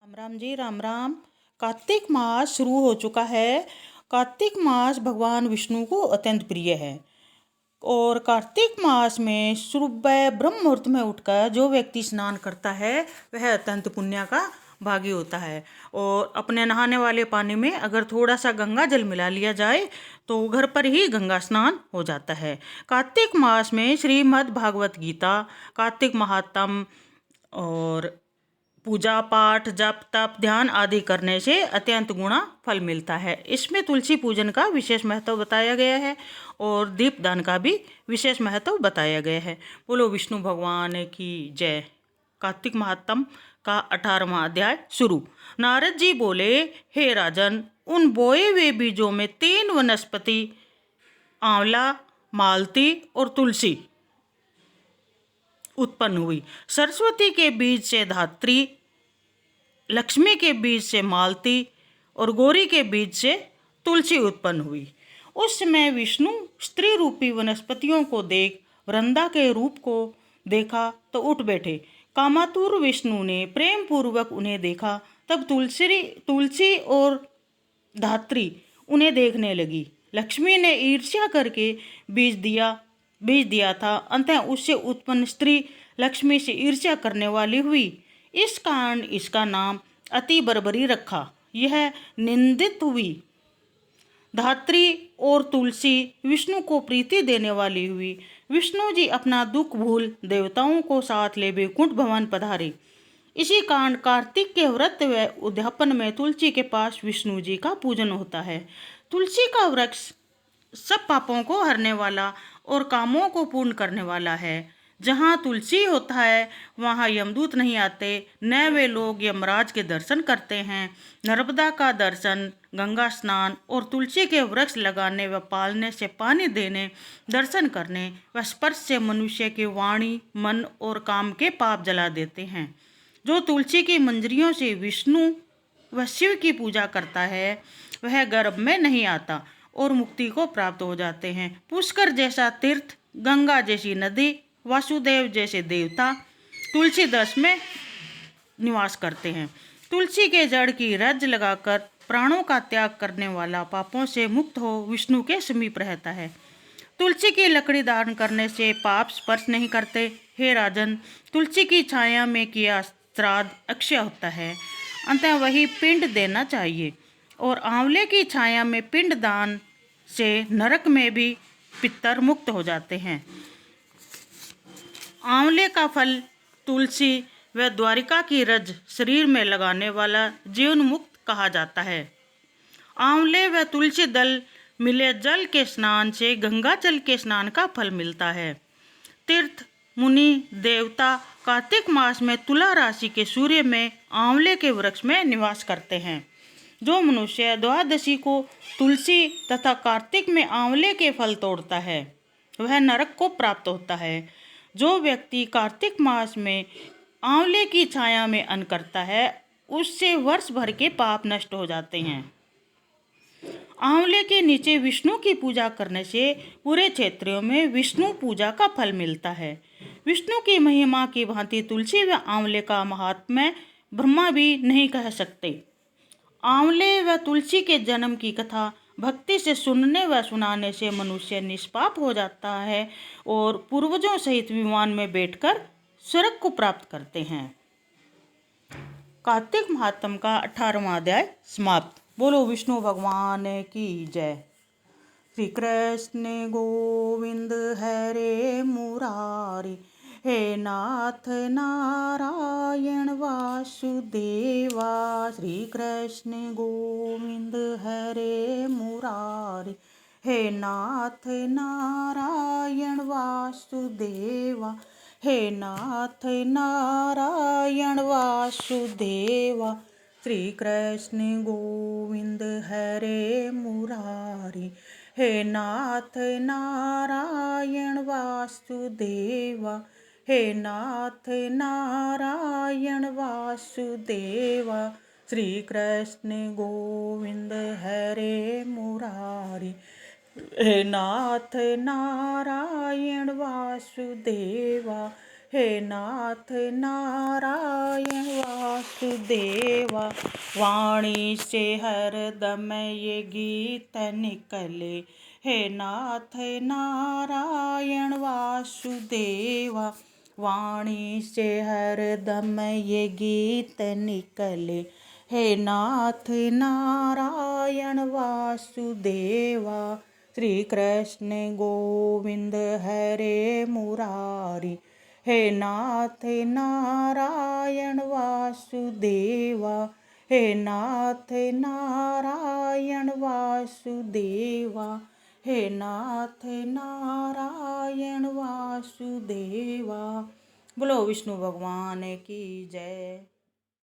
राम राम जी, राम राम। कार्तिक मास शुरू हो चुका है। कार्तिक मास भगवान विष्णु को अत्यंत प्रिय है और कार्तिक मास में सुबह ब्रह्म मुहूर्त में उठकर जो व्यक्ति स्नान करता है वह अत्यंत पुण्य का भागी होता है। और अपने नहाने वाले पानी में अगर थोड़ा सा गंगा जल मिला लिया जाए तो घर पर ही गंगा स्नान हो जाता है। कार्तिक मास में श्रीमद् भागवत गीता, कार्तिक महात्म और पूजा पाठ जप तप ध्यान आदि करने से अत्यंत गुणा फल मिलता है। इसमें तुलसी पूजन का विशेष महत्व बताया गया है और दीपदान का भी विशेष महत्व बताया गया है। बोलो विष्णु भगवान की जय। कार्तिक महात्म का 18वां अध्याय शुरू। नारद जी बोले, हे राजन, उन बोए हुए बीजों में 3 वनस्पति आंवला, मालती और तुलसी उत्पन्न हुई। सरस्वती के बीज से धात्री, लक्ष्मी के बीज से मालती और गौरी के बीज से तुलसी उत्पन्न हुई। उस समय विष्णु स्त्री रूपी वनस्पतियों को देख वृंदा के रूप को देखा तो उठ बैठे। कामातुर विष्णु ने प्रेम पूर्वक उन्हें देखा। तब तुलसी और धात्री उन्हें देखने लगी। लक्ष्मी ने ईर्ष्या करके बीज दिया था। अंततः उससे उत्पन्न स्त्री लक्ष्मी से ईर्ष्या करने वाली हुई। इस कारण इसका नाम अति बर्बरी रखा। यह निंदित हुई। धात्री और तुलसी विष्णु को प्रीति देने वाली हुई। विष्णु जी अपना दुख भूल देवताओं को साथ ले वैकुंठ भवन पधारे। इसी कारण कार्तिक के व्रत व उद्यापन में तुलसी के पास विष्णु जी का पूजन होता है। तुलसी का वृक्ष सब पापों को हरने वाला और कामों को पूर्ण करने वाला है। जहाँ तुलसी होता है वहाँ यमदूत नहीं आते, न वे लोग यमराज के दर्शन करते हैं। नर्मदा का दर्शन, गंगा स्नान और तुलसी के वृक्ष लगाने व पालने से पानी देने, दर्शन करने व स्पर्श से मनुष्य की वाणी, मन और काम के पाप जला देते हैं। जो तुलसी की मंजरियों से विष्णु व शिव की पूजा करता है वह गर्भ में नहीं आता और मुक्ति को प्राप्त हो जाते हैं। पुष्कर जैसा तीर्थ, गंगा जैसी नदी, वासुदेव जैसे देवता तुलसी दस में निवास करते हैं। तुलसी के जड़ की रज लगाकर प्राणों का त्याग करने वाला पापों से मुक्त हो विष्णु के समीप रहता है। तुलसी की लकड़ी धारण करने से पाप स्पर्श नहीं करते। हे राजन, तुलसी की छाया में किया श्राद्ध अक्षय होता है, अतः वही पिंड देना चाहिए। और आंवले की छाया में पिंड दान से नरक में भी पितर मुक्त हो जाते हैं। आंवले का फल तुलसी व द्वारिका की रज शरीर में लगाने वाला जीवन मुक्त कहा जाता है। आंवले व तुलसी दल मिले जल के स्नान से गंगा जल के स्नान का फल मिलता है। तीर्थ, मुनि, देवता कार्तिक मास में तुला राशि के सूर्य में आंवले के वृक्ष में निवास करते हैं। जो मनुष्य द्वादशी को तुलसी तथा कार्तिक में आंवले के फल तोड़ता है वह नरक को प्राप्त होता है। जो व्यक्ति कार्तिक मास में आंवले की छाया में अन्न करता है उससे वर्ष भर के पाप नष्ट हो जाते हैं। आंवले के नीचे विष्णु की पूजा करने से पूरे क्षेत्रों में विष्णु पूजा का फल मिलता है। विष्णु की महिमा की भांति तुलसी व आंवले का महात्म्य ब्रह्मा भी नहीं कह सकते। आंवले व तुलसी के जन्म की कथा भक्ति से सुनने व सुनाने से मनुष्य निष्पाप हो जाता है और पूर्वजों सहित विमान में बैठकर स्वर्ग को प्राप्त करते हैं। कार्तिक महात्म का 18वां अध्याय समाप्त। बोलो विष्णु भगवान की जय। श्री कृष्ण गोविंद हरे मुरारी, हे नाथ नारायण वासुदेवा। श्री कृष्ण गोविंद हरे मुरारी, हे नाथ नारायण वासुदेवा। हे नाथ नारायण वासुदेवा। श्री कृष्ण गोविंद हरे मुरारी, हे नाथ नारायण वासुदेवा। हे नाथ नारायण वासुदेवा। श्री कृष्ण गोविंद हरे मुरारी, हे नाथ नारायण वासुदेवा। हे नाथ नारायण वासुदेवा। वाणी से हरदम ये गीत निकले, हे नाथ नारायण वासुदेवा। वाणी से हरदम ये गीत निकले, हे नाथ नारायण वासुदेवा। श्री कृष्ण गोविंद हरे मुरारी, हे नाथ नारायण वासुदेवा। हे नाथ नारायण वासुदेवा। हे नाथ नारायण वासुदेवा। बोलो विष्णु भगवान की जय।